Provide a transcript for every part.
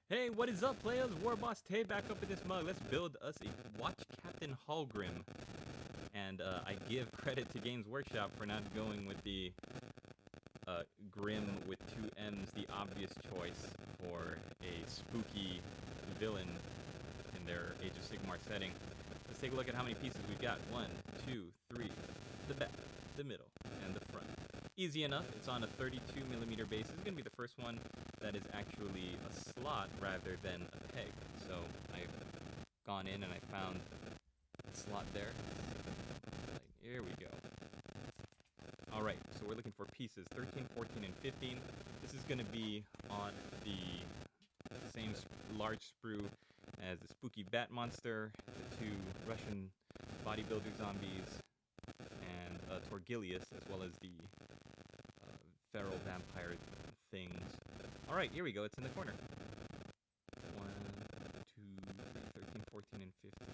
Hey, what is up, players? Warboss Tay back up in this mug. Let's build us a Watch Captain Halgrim. And I give credit to Games Workshop for not going with the Grim with two M's, the obvious choice for a spooky villain in their Age of Sigmar setting. Let's take a look at how many pieces we've got. 1, 2, 3, the back, the middle, and the front. Easy enough. It's on a 32mm base. This is going to be the first one that is actually a slot rather than a peg. So I've gone in and I found a slot there. Here we go. All right, so we're looking for pieces 13, 14, and 15. This is going to be on the same large sprue as the spooky bat monster, the two Russian bodybuilder zombies, and Torgilius, as well as the feral vampire things. All right, here we go. It's in the corner. 1, 2, 3, 13, 14, and 15.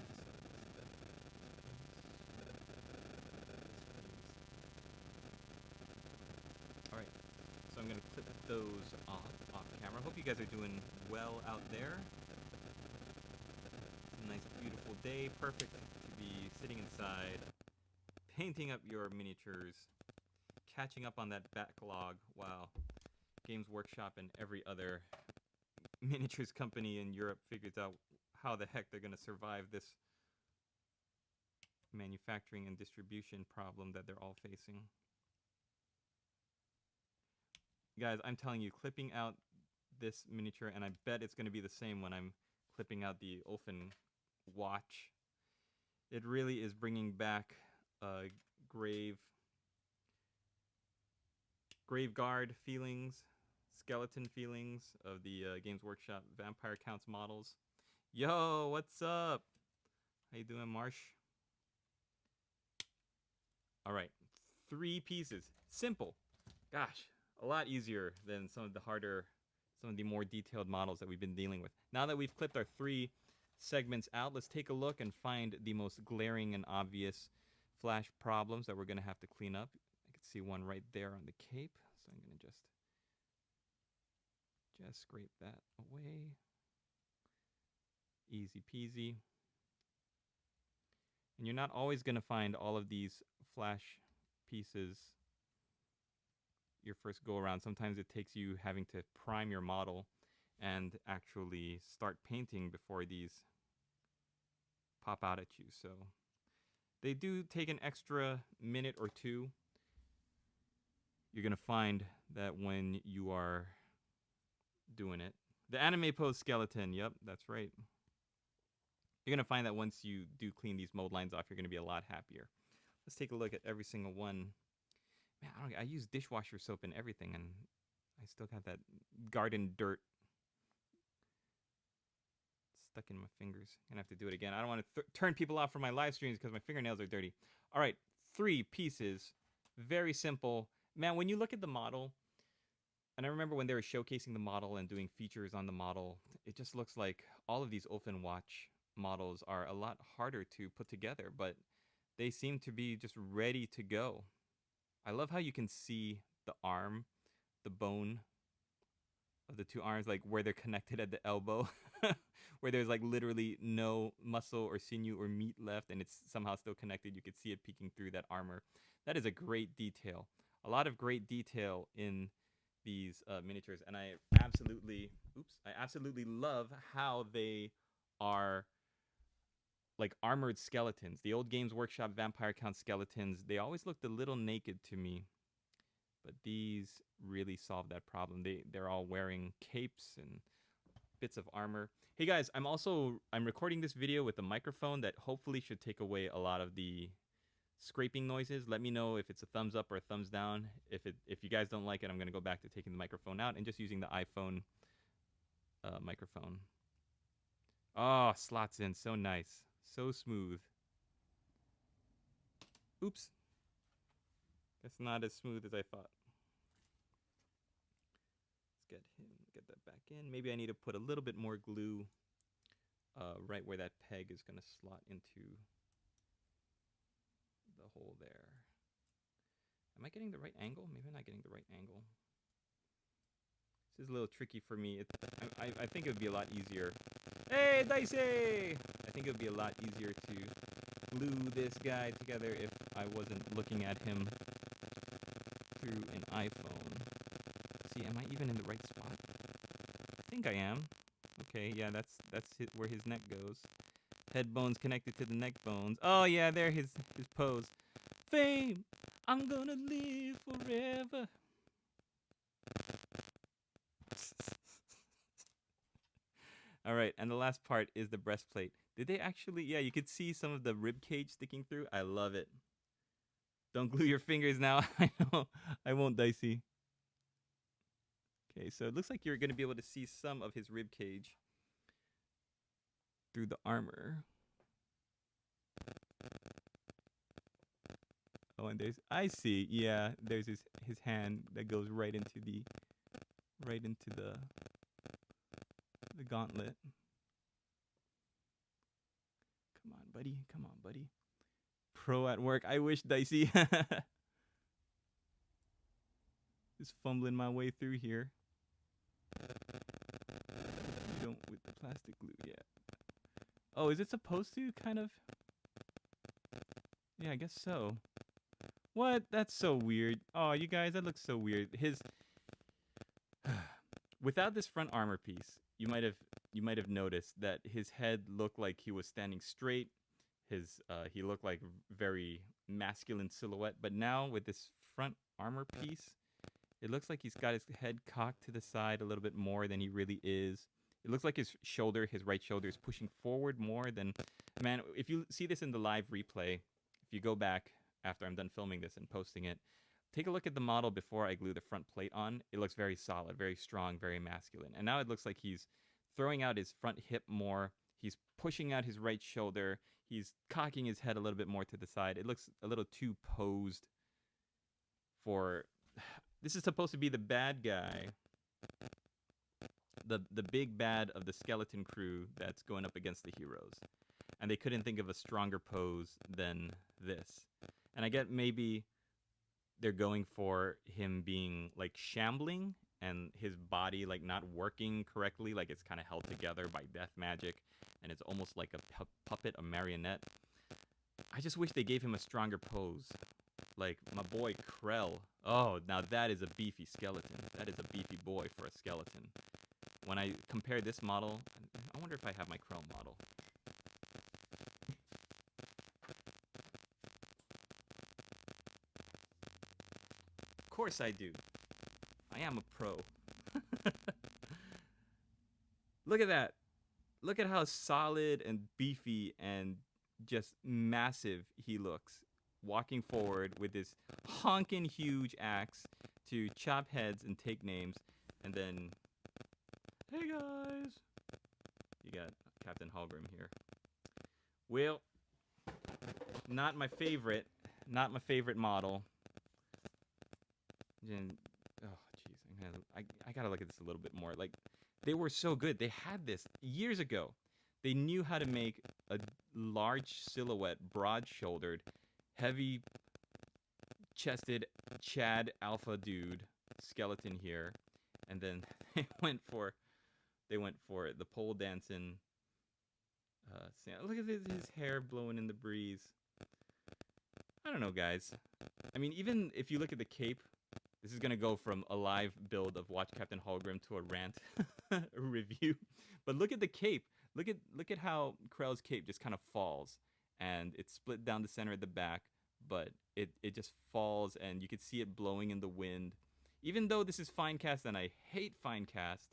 All right, so I'm going to clip those off camera. Hope you guys are doing well out there. It's a nice, beautiful day. Perfect to be sitting inside, painting up your miniatures, catching up on that backlog while Games Workshop and every other miniatures company in Europe figures out how the heck they're going to survive this manufacturing and distribution problem that they're all facing. Guys, I'm telling you, clipping out this miniature, and I bet it's going to be the same when I'm clipping out the Ulfen watch. It really is bringing back Graveguard feelings, skeleton feelings of the Games Workshop Vampire Counts models. Yo, what's up? How you doing, Marsh? All right, 3 pieces. Simple. Gosh, a lot easier than some of the more detailed models that we've been dealing with. Now that we've clipped our 3 segments out, let's take a look and find the most glaring and obvious flash problems that we're going to have to clean up. I can see one right there on the cape, so I'm going to just scrape that away. Easy peasy. And you're not always going to find all of these flash pieces your first go around. Sometimes it takes you having to prime your model and actually start painting before these pop out at you. So they do take an extra minute or two. You're going to find that when you are doing it. The anime pose skeleton, yep, that's right. You're going to find that once you do clean these mold lines off, you're going to be a lot happier. Let's take a look at every single one. Man, I use dishwasher soap and everything, and I still got that garden dirt stuck in my fingers. I'm going to have to do it again. I don't want to turn people off from my live streams because my fingernails are dirty. All right, 3 pieces. Very simple. Man, when you look at the model, and I remember when they were showcasing the model and doing features on the model, it just looks like all of these Ulfen Watch models are a lot harder to put together, but they seem to be just ready to go. I love how you can see the arm, the bone of the 2 arms, like where they're connected at the elbow, where there's like literally no muscle or sinew or meat left, and it's somehow still connected. You could see it peeking through that armor. That is a great detail. A lot of great detail in these miniatures, and I absolutely love how they are like armored skeletons. The old Games Workshop Vampire Count skeletons, they always looked a little naked to me, but these really solve that problem. They're all wearing capes and bits of armor. Hey guys, I'm recording this video with a microphone that hopefully should take away a lot of the scraping noises. Let me know if it's a thumbs up or a thumbs down. If you guys don't like it, I'm going to go back to taking the microphone out and just using the iPhone microphone. Oh, slots in. So nice. So smooth. Oops. That's not as smooth as I thought. Let's get that back in. Maybe I need to put a little bit more glue right where that peg is going to slot into the hole there. Am I getting the right angle? Maybe I'm not getting the right angle. This is a little tricky for me. I think it would be a lot easier. Hey, Dicey! I think it would be a lot easier to glue this guy together if I wasn't looking at him through an iPhone. See, am I even in the right spot? I think I am. Okay, yeah, that's where his neck goes. Head bones connected to the neck bones. Oh yeah, there his pose. Fame, I'm gonna live forever. All right, and the last part is the breastplate. Did they actually? Yeah, you could see some of the rib cage sticking through. I love it. Don't glue your fingers now. I know. I won't, Dicey. Okay, so it looks like you're going to be able to see some of his rib cage through the armor. Oh, and I see. Yeah, there's his hand that goes right into the gauntlet. Come on, buddy. Come on, buddy. Pro at work. I wish, Dicey. Just fumbling my way through here. You don't with the plastic glue yet. Oh, is it supposed to kind of? Yeah, I guess so. What? That's so weird. Oh, you guys, that looks so weird. His without this front armor piece, you might have noticed that his head looked like he was standing straight. He looked like very masculine silhouette, but now with this front armor piece, it looks like he's got his head cocked to the side a little bit more than he really is. It looks like his right shoulder is pushing forward more than, man, if you see this in the live replay, if you go back after I'm done filming this and posting it, take a look at the model before I glue the front plate on. It looks very solid, very strong, very masculine. And now it looks like he's throwing out his front hip more. He's pushing out his right shoulder. He's cocking his head a little bit more to the side. It looks a little too posed for... This is supposed to be the bad guy. The big bad of the skeleton crew that's going up against the heroes. And they couldn't think of a stronger pose than this. And I get maybe they're going for him being like shambling and his body like not working correctly, like it's kind of held together by death magic and it's almost like a puppet, a marionette. I just wish they gave him a stronger pose. Like my boy Krell. Oh, now that is a beefy skeleton. That is a beefy boy for a skeleton. When I compare this model, I wonder if I have my Krell model. Of course I do. I am a pro. Look at that. Look at how solid and beefy and just massive he looks. Walking forward with this honking huge axe to chop heads and take names. And then, hey guys. You got Captain Halgrim here. Well, not my favorite. Not my favorite model. And, oh, jeez. I gotta look at this a little bit more. Like, they were so good. They had this years ago. They knew how to make a large silhouette, broad-shouldered, heavy-chested Chad alpha dude skeleton here, and then they went for the pole dancing. Look at his hair blowing in the breeze. I don't know, guys. I mean, even if you look at the cape, this is gonna go from a live build of Watch Captain Halgrim to a rant review. But look at the cape. Look at how Krell's cape just kind of falls, and it's split down the center at the back, but it just falls, and you could see it blowing in the wind. Even though this is fine cast, and I hate fine cast,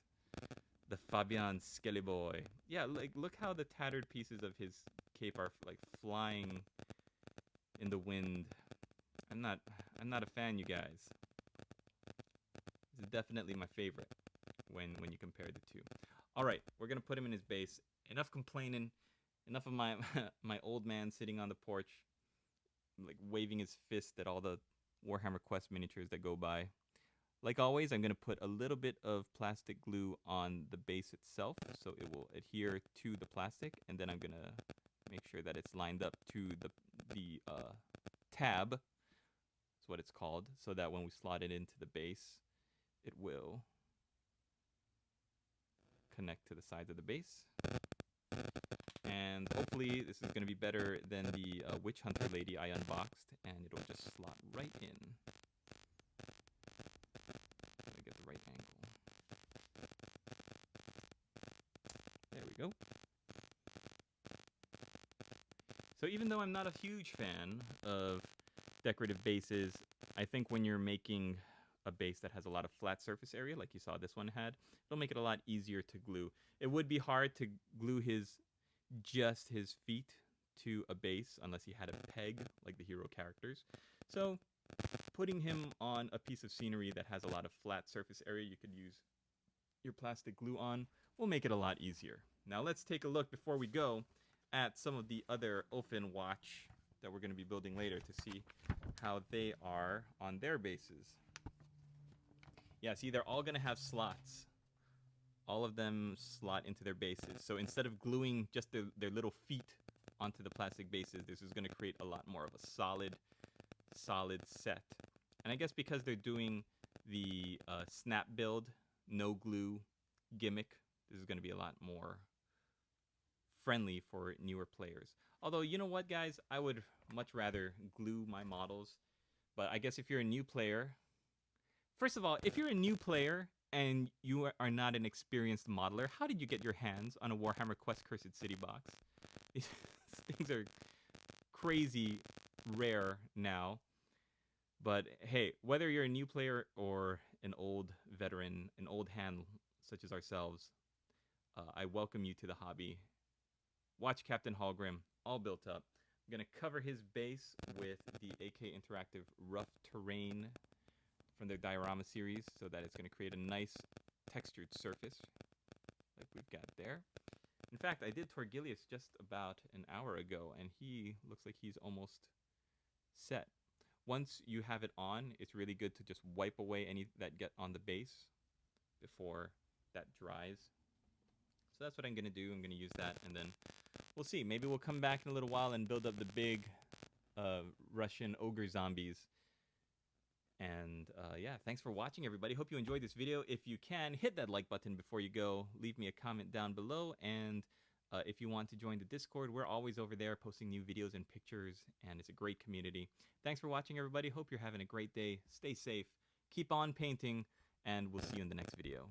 the Fabian Skelly boy. Yeah, like look how the tattered pieces of his cape are like flying in the wind. I'm not a fan, you guys. This is definitely my favorite when you compare the two. All right, we're gonna put him in his base. Enough complaining. Enough of my my old man sitting on the porch, like waving his fist at all the Warhammer Quest miniatures that go by. Like always, I'm gonna put a little bit of plastic glue on the base itself, so it will adhere to the plastic, and then I'm gonna make sure that it's lined up to the tab. That's what it's called, so that when we slot it into the base, it will connect to the sides of the base. And hopefully this is going to be better than the Witch Hunter lady I unboxed, and it'll just slot right in. Let me get the right angle. There we go. So even though I'm not a huge fan of decorative bases, I think when you're making a base that has a lot of flat surface area, like you saw this one had, it'll make it a lot easier to glue. It would be hard to glue just his feet to a base unless he had a peg like the hero characters. So putting him on a piece of scenery that has a lot of flat surface area you could use your plastic glue on will make it a lot easier. Now let's take a look before we go at some of the other Ofen Watch that we're going to be building later to see how they are on their bases. Yeah, see, they're all going to have slots. All of them slot into their bases. So instead of gluing just their little feet onto the plastic bases, this is going to create a lot more of a solid set. And I guess because they're doing the snap build, no glue gimmick, this is going to be a lot more friendly for newer players. Although, you know what, guys? I would much rather glue my models. But I guess if you're a new player, first of all, if you're a new player and you are not an experienced modeler, how did you get your hands on a Warhammer Quest Cursed City box? These things are crazy rare now. But hey, whether you're a new player or an old veteran, an old hand such as ourselves, I welcome you to the hobby. Watch Captain Halgrim, all built up. I'm going to cover his base with the AK Interactive Rough Terrain from their diorama series so that it's going to create a nice textured surface like we've got there. In fact, I did Torgilius just about an hour ago, and he looks like he's almost set. Once you have it on, it's really good to just wipe away any that get on the base before that dries. So that's what I'm going to do. I'm going to use that, and then we'll see. Maybe we'll come back in a little while and build up the big Russian ogre zombies. And yeah, thanks for watching, everybody. Hope you enjoyed this video. If you can, hit that like button before you go. Leave me a comment down below. And if you want to join the Discord, we're always over there posting new videos and pictures. And it's a great community. Thanks for watching, everybody. Hope you're having a great day. Stay safe. Keep on painting. And we'll see you in the next video.